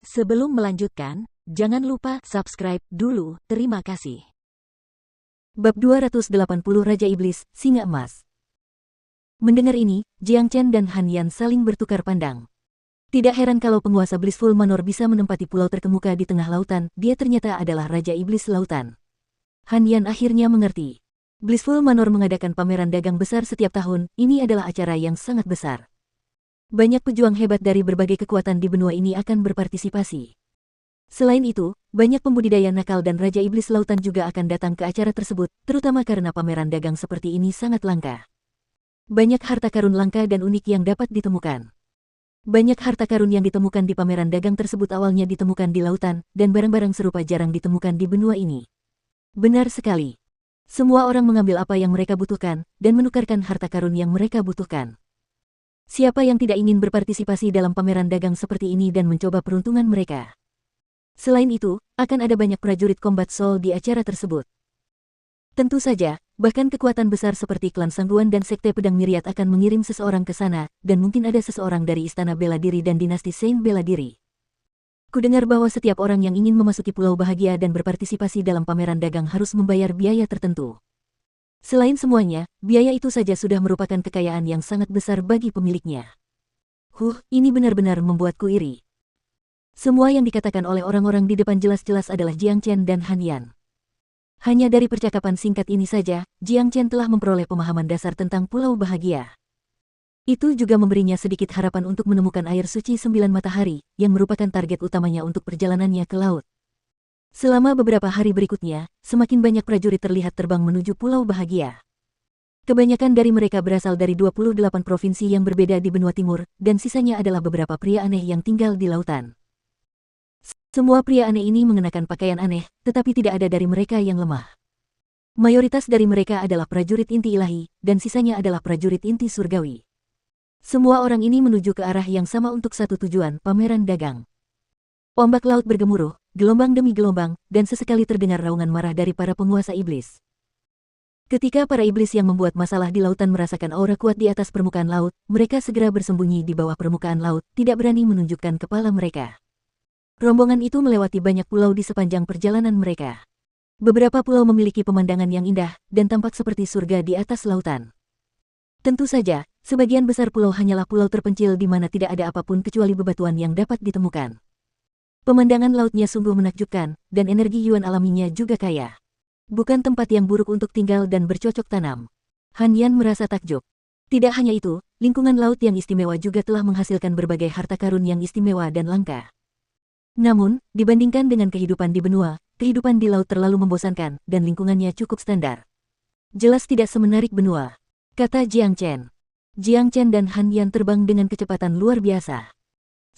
Sebelum melanjutkan, jangan lupa subscribe dulu, terima kasih. Bab 280 Raja Iblis, Singa Emas. Mendengar ini, Jiang Chen dan Han Yan saling bertukar pandang. Tidak heran kalau penguasa Blissful Manor bisa menempati pulau terkemuka di tengah lautan, dia ternyata adalah Raja Iblis Lautan. Han Yan akhirnya mengerti. Blissful Manor mengadakan pameran dagang besar setiap tahun, ini adalah acara yang sangat besar. Banyak pejuang hebat dari berbagai kekuatan di benua ini akan berpartisipasi. Selain itu, banyak pembudidaya nakal dan Raja Iblis Lautan juga akan datang ke acara tersebut, terutama karena pameran dagang seperti ini sangat langka. Banyak harta karun langka dan unik yang dapat ditemukan. Banyak harta karun yang ditemukan di pameran dagang tersebut awalnya ditemukan di lautan, dan barang-barang serupa jarang ditemukan di benua ini. Benar sekali. Semua orang mengambil apa yang mereka butuhkan, dan menukarkan harta karun yang mereka butuhkan. Siapa yang tidak ingin berpartisipasi dalam pameran dagang seperti ini dan mencoba peruntungan mereka? Selain itu, akan ada banyak prajurit combat soul di acara tersebut. Tentu saja, bahkan kekuatan besar seperti klan Sangguan dan Sekte Pedang Myriad akan mengirim seseorang ke sana, dan mungkin ada seseorang dari Istana Bela Diri dan Dinasti Saint Bela Diri. Kudengar bahwa setiap orang yang ingin memasuki Pulau Bahagia dan berpartisipasi dalam pameran dagang harus membayar biaya tertentu. Selain semuanya, biaya itu saja sudah merupakan kekayaan yang sangat besar bagi pemiliknya. Ini benar-benar membuatku iri. Semua yang dikatakan oleh orang-orang di depan jelas-jelas adalah Jiang Chen dan Han Yan. Hanya dari percakapan singkat ini saja, Jiang Chen telah memperoleh pemahaman dasar tentang Pulau Bahagia. Itu juga memberinya sedikit harapan untuk menemukan air suci 9 matahari, yang merupakan target utamanya untuk perjalanannya ke laut. Selama beberapa hari berikutnya, semakin banyak prajurit terlihat terbang menuju Pulau Bahagia. Kebanyakan dari mereka berasal dari 28 provinsi yang berbeda di benua timur, dan sisanya adalah beberapa pria aneh yang tinggal di lautan. Semua pria aneh ini mengenakan pakaian aneh, tetapi tidak ada dari mereka yang lemah. Mayoritas dari mereka adalah prajurit inti ilahi, dan sisanya adalah prajurit inti surgawi. Semua orang ini menuju ke arah yang sama untuk satu tujuan, pameran dagang. Ombak laut bergemuruh, gelombang demi gelombang, dan sesekali terdengar raungan marah dari para penguasa iblis. Ketika para iblis yang membuat masalah di lautan merasakan aura kuat di atas permukaan laut, mereka segera bersembunyi di bawah permukaan laut, tidak berani menunjukkan kepala mereka. Rombongan itu melewati banyak pulau di sepanjang perjalanan mereka. Beberapa pulau memiliki pemandangan yang indah, dan tampak seperti surga di atas lautan. Tentu saja, sebagian besar pulau hanyalah pulau terpencil di mana tidak ada apapun kecuali bebatuan yang dapat ditemukan. Pemandangan lautnya sungguh menakjubkan, dan energi yuan alaminya juga kaya. Bukan tempat yang buruk untuk tinggal dan bercocok tanam. Han Yan merasa takjub. Tidak hanya itu, lingkungan laut yang istimewa juga telah menghasilkan berbagai harta karun yang istimewa dan langka. Namun, dibandingkan dengan kehidupan di benua, kehidupan di laut terlalu membosankan, dan lingkungannya cukup standar. Jelas tidak semenarik benua, kata Jiang Chen. Jiang Chen dan Han Yan terbang dengan kecepatan luar biasa.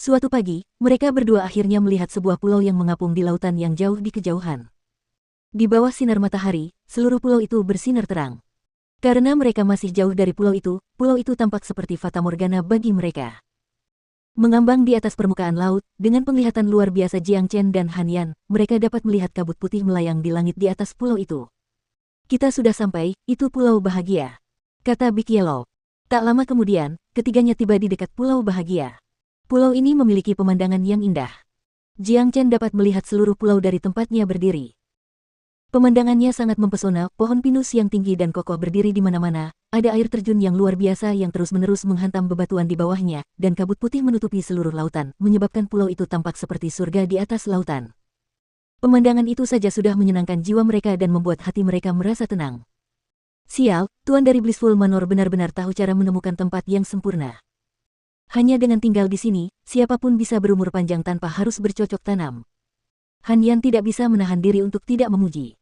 Suatu pagi, mereka berdua akhirnya melihat sebuah pulau yang mengapung di lautan yang jauh di kejauhan. Di bawah sinar matahari, seluruh pulau itu bersinar terang. Karena mereka masih jauh dari pulau itu tampak seperti fata morgana bagi mereka. Mengambang di atas permukaan laut, dengan penglihatan luar biasa Jiang Chen dan Han Yan, mereka dapat melihat kabut putih melayang di langit di atas pulau itu. Kita sudah sampai, itu Pulau Bahagia, kata Big Yellow. Tak lama kemudian, ketiganya tiba di dekat Pulau Bahagia. Pulau ini memiliki pemandangan yang indah. Jiang Chen dapat melihat seluruh pulau dari tempatnya berdiri. Pemandangannya sangat mempesona, pohon pinus yang tinggi dan kokoh berdiri di mana-mana, ada air terjun yang luar biasa yang terus-menerus menghantam bebatuan di bawahnya, dan kabut putih menutupi seluruh lautan, menyebabkan pulau itu tampak seperti surga di atas lautan. Pemandangan itu saja sudah menyenangkan jiwa mereka dan membuat hati mereka merasa tenang. Sial, tuan dari Blissful Manor benar-benar tahu cara menemukan tempat yang sempurna. Hanya dengan tinggal di sini, siapapun bisa berumur panjang tanpa harus bercocok tanam. Han Yan tidak bisa menahan diri untuk tidak memuji.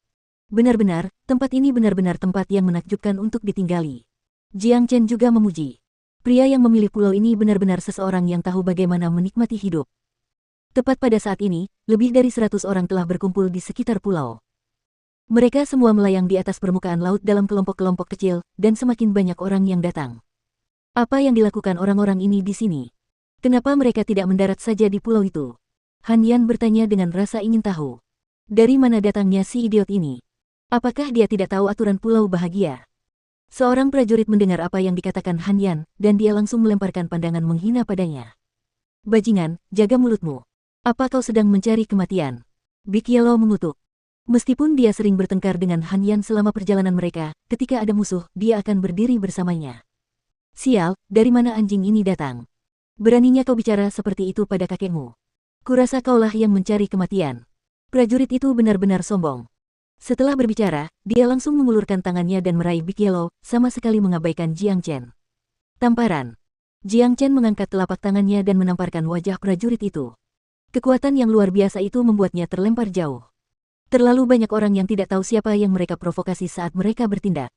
Benar-benar, tempat ini benar-benar tempat yang menakjubkan untuk ditinggali. Jiang Chen juga memuji. Pria yang memilih pulau ini benar-benar seseorang yang tahu bagaimana menikmati hidup. Tepat pada saat ini, lebih dari 100 orang telah berkumpul di sekitar pulau. Mereka semua melayang di atas permukaan laut dalam kelompok-kelompok kecil, dan semakin banyak orang yang datang. Apa yang dilakukan orang-orang ini di sini? Kenapa mereka tidak mendarat saja di pulau itu? Han Yan bertanya dengan rasa ingin tahu. Dari mana datangnya si idiot ini? Apakah dia tidak tahu aturan Pulau Bahagia? Seorang prajurit mendengar apa yang dikatakan Han Yan, dan dia langsung melemparkan pandangan menghina padanya. Bajingan, jaga mulutmu. Apa kau sedang mencari kematian? Big Yellow mengutuk. Meskipun dia sering bertengkar dengan Han Yan selama perjalanan mereka, ketika ada musuh, dia akan berdiri bersamanya. Sial, dari mana anjing ini datang? Beraninya kau bicara seperti itu pada kakekmu. Kurasa kaulah yang mencari kematian. Prajurit itu benar-benar sombong. Setelah berbicara, dia langsung mengulurkan tangannya dan meraih Big Yellow, sama sekali mengabaikan Jiang Chen. Tamparan. Jiang Chen mengangkat telapak tangannya dan menamparkan wajah prajurit itu. Kekuatan yang luar biasa itu membuatnya terlempar jauh. Terlalu banyak orang yang tidak tahu siapa yang mereka provokasi saat mereka bertindak.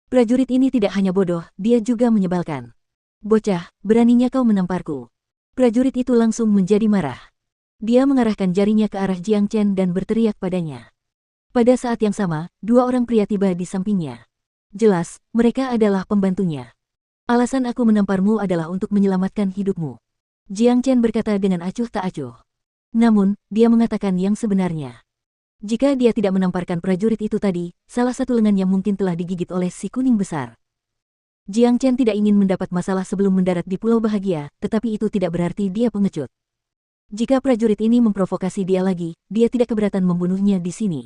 Prajurit ini tidak hanya bodoh, dia juga menyebalkan. Bocah, beraninya kau menamparku. Prajurit itu langsung menjadi marah. Dia mengarahkan jarinya ke arah Jiang Chen dan berteriak padanya. Pada saat yang sama, dua orang pria tiba di sampingnya. Jelas, mereka adalah pembantunya. Alasan aku menamparmu adalah untuk menyelamatkan hidupmu. Jiang Chen berkata dengan acuh tak acuh. Namun, dia mengatakan yang sebenarnya. Jika dia tidak menamparkan prajurit itu tadi, salah satu lengannya mungkin telah digigit oleh si kuning besar. Jiang Chen tidak ingin mendapat masalah sebelum mendarat di Pulau Bahagia, tetapi itu tidak berarti dia pengecut. Jika prajurit ini memprovokasi dia lagi, dia tidak keberatan membunuhnya di sini.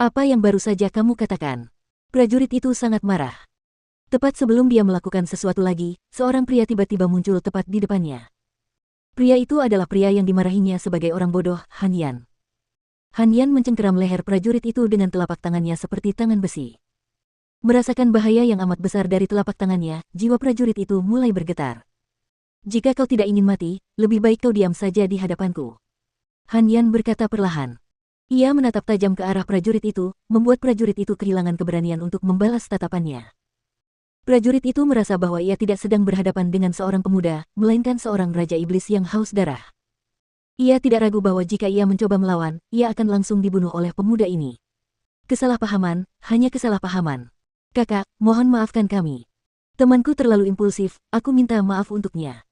Apa yang baru saja kamu katakan? Prajurit itu sangat marah. Tepat sebelum dia melakukan sesuatu lagi, seorang pria tiba-tiba muncul tepat di depannya. Pria itu adalah pria yang dimarahinya sebagai orang bodoh, Han Yan. Han Yan mencengkeram leher prajurit itu dengan telapak tangannya seperti tangan besi. Merasakan bahaya yang amat besar dari telapak tangannya, jiwa prajurit itu mulai bergetar. Jika kau tidak ingin mati, lebih baik kau diam saja di hadapanku. Han Yan berkata perlahan. Ia menatap tajam ke arah prajurit itu, membuat prajurit itu kehilangan keberanian untuk membalas tatapannya. Prajurit itu merasa bahwa ia tidak sedang berhadapan dengan seorang pemuda, melainkan seorang raja iblis yang haus darah. Ia tidak ragu bahwa jika ia mencoba melawan, ia akan langsung dibunuh oleh pemuda ini. Kesalahpahaman, hanya kesalahpahaman. Kakak, mohon maafkan kami. Temanku terlalu impulsif, aku minta maaf untuknya.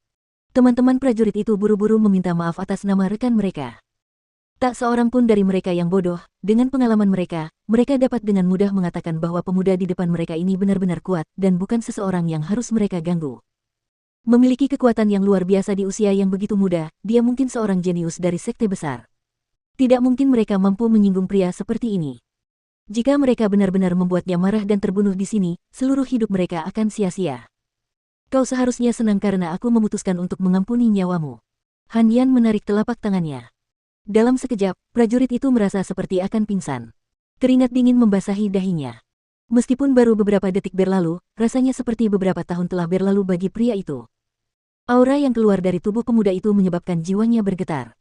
Teman-teman prajurit itu buru-buru meminta maaf atas nama rekan mereka. Tak seorang pun dari mereka yang bodoh, dengan pengalaman mereka dapat dengan mudah mengatakan bahwa pemuda di depan mereka ini benar-benar kuat dan bukan seseorang yang harus mereka ganggu. Memiliki kekuatan yang luar biasa di usia yang begitu muda, dia mungkin seorang jenius dari sekte besar. Tidak mungkin mereka mampu menyinggung pria seperti ini. Jika mereka benar-benar membuatnya marah dan terbunuh di sini, seluruh hidup mereka akan sia-sia. Kau seharusnya senang karena aku memutuskan untuk mengampuni nyawamu. Han Yan menarik telapak tangannya. Dalam sekejap, prajurit itu merasa seperti akan pingsan. Keringat dingin membasahi dahinya. Meskipun baru beberapa detik berlalu, rasanya seperti beberapa tahun telah berlalu bagi pria itu. Aura yang keluar dari tubuh pemuda itu menyebabkan jiwanya bergetar.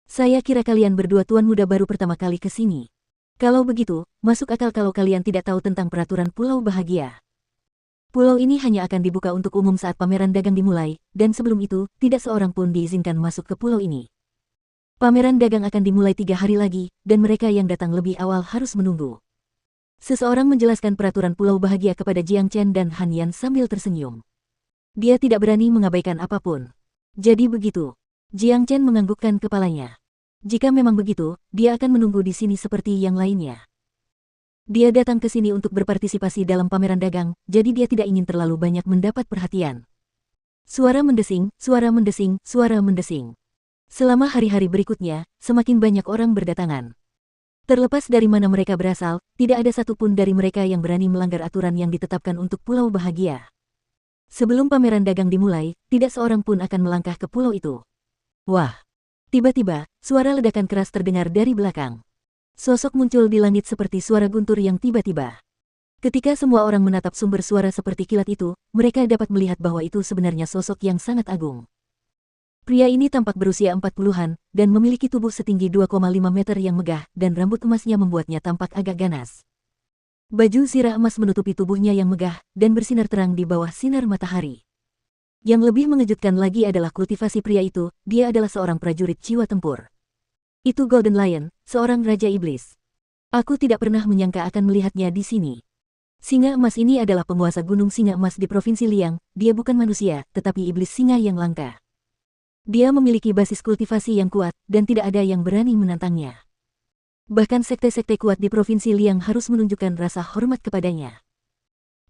Saya kira kalian berdua tuan muda baru pertama kali ke sini. Kalau begitu, masuk akal kalau kalian tidak tahu tentang peraturan Pulau Bahagia. Pulau ini hanya akan dibuka untuk umum saat pameran dagang dimulai, dan sebelum itu, tidak seorang pun diizinkan masuk ke pulau ini. Pameran dagang akan dimulai 3 hari lagi, dan mereka yang datang lebih awal harus menunggu. Seseorang menjelaskan peraturan Pulau Bahagia kepada Jiang Chen dan Han Yan sambil tersenyum. Dia tidak berani mengabaikan apapun. Jadi begitu. Jiang Chen menganggukkan kepalanya. Jika memang begitu, dia akan menunggu di sini seperti yang lainnya. Dia datang ke sini untuk berpartisipasi dalam pameran dagang, jadi dia tidak ingin terlalu banyak mendapat perhatian. Suara mendesing, suara mendesing, suara mendesing. Selama hari-hari berikutnya, semakin banyak orang berdatangan. Terlepas dari mana mereka berasal, tidak ada satupun dari mereka yang berani melanggar aturan yang ditetapkan untuk Pulau Bahagia. Sebelum pameran dagang dimulai, tidak seorang pun akan melangkah ke pulau itu. Wah! Tiba-tiba, suara ledakan keras terdengar dari belakang. Sosok muncul di langit seperti suara guntur yang tiba-tiba. Ketika semua orang menatap sumber suara seperti kilat itu, mereka dapat melihat bahwa itu sebenarnya sosok yang sangat agung. Pria ini tampak berusia 40-an, dan memiliki tubuh setinggi 2,5 meter yang megah, dan rambut emasnya membuatnya tampak agak ganas. Baju zirah emas menutupi tubuhnya yang megah, dan bersinar terang di bawah sinar matahari. Yang lebih mengejutkan lagi adalah kultivasi pria itu, dia adalah seorang prajurit jiwa tempur. Itu Golden Lion, seorang raja iblis. Aku tidak pernah menyangka akan melihatnya di sini. Singa emas ini adalah penguasa gunung singa emas di Provinsi Liang, dia bukan manusia, tetapi iblis singa yang langka. Dia memiliki basis kultivasi yang kuat, dan tidak ada yang berani menantangnya. Bahkan sekte-sekte kuat di Provinsi Liang harus menunjukkan rasa hormat kepadanya.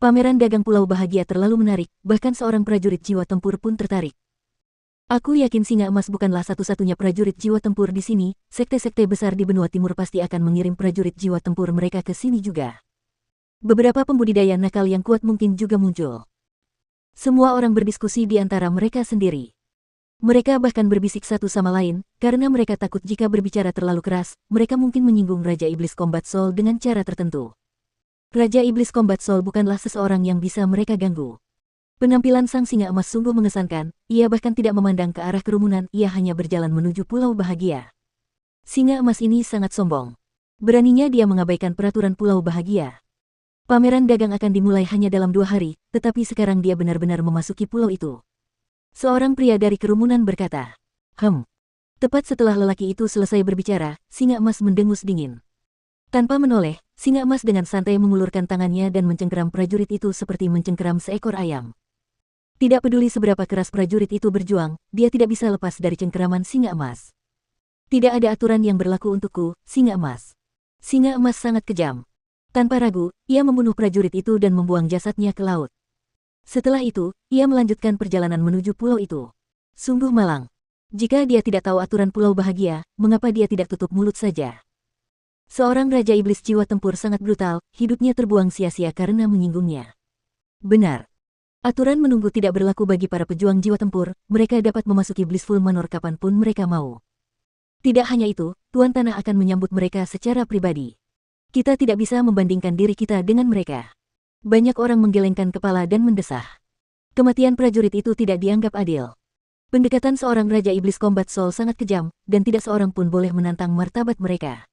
Pameran dagang Pulau Bahagia terlalu menarik, bahkan seorang prajurit jiwa tempur pun tertarik. Aku yakin Singa Emas bukanlah satu-satunya prajurit jiwa tempur di sini, sekte-sekte besar di benua timur pasti akan mengirim prajurit jiwa tempur mereka ke sini juga. Beberapa pembudidaya nakal yang kuat mungkin juga muncul. Semua orang berdiskusi di antara mereka sendiri. Mereka bahkan berbisik satu sama lain, karena mereka takut jika berbicara terlalu keras, mereka mungkin menyinggung Raja Iblis Combat Soul dengan cara tertentu. Raja Iblis Combat Soul bukanlah seseorang yang bisa mereka ganggu. Penampilan sang singa emas sungguh mengesankan, ia bahkan tidak memandang ke arah kerumunan, ia hanya berjalan menuju Pulau Bahagia. Singa emas ini sangat sombong. Beraninya dia mengabaikan peraturan Pulau Bahagia. Pameran dagang akan dimulai hanya dalam 2 hari, tetapi sekarang dia benar-benar memasuki pulau itu. Seorang pria dari kerumunan berkata, Tepat setelah lelaki itu selesai berbicara, singa emas mendengus dingin. Tanpa menoleh, singa emas dengan santai mengulurkan tangannya dan mencengkeram prajurit itu seperti mencengkeram seekor ayam. Tidak peduli seberapa keras prajurit itu berjuang, dia tidak bisa lepas dari cengkeraman singa emas. Tidak ada aturan yang berlaku untukku, singa emas. Singa emas sangat kejam. Tanpa ragu, ia membunuh prajurit itu dan membuang jasadnya ke laut. Setelah itu, ia melanjutkan perjalanan menuju pulau itu. Sungguh malang. Jika dia tidak tahu aturan Pulau Bahagia, mengapa dia tidak tutup mulut saja? Seorang Raja Iblis jiwa tempur sangat brutal, hidupnya terbuang sia-sia karena menyinggungnya. Benar. Aturan menunggu tidak berlaku bagi para pejuang jiwa tempur, mereka dapat memasuki Blissful Manor kapanpun mereka mau. Tidak hanya itu, Tuan Tanah akan menyambut mereka secara pribadi. Kita tidak bisa membandingkan diri kita dengan mereka. Banyak orang menggelengkan kepala dan mendesah. Kematian prajurit itu tidak dianggap adil. Pendekatan seorang Raja Iblis Combat Soul sangat kejam, dan tidak seorang pun boleh menantang martabat mereka.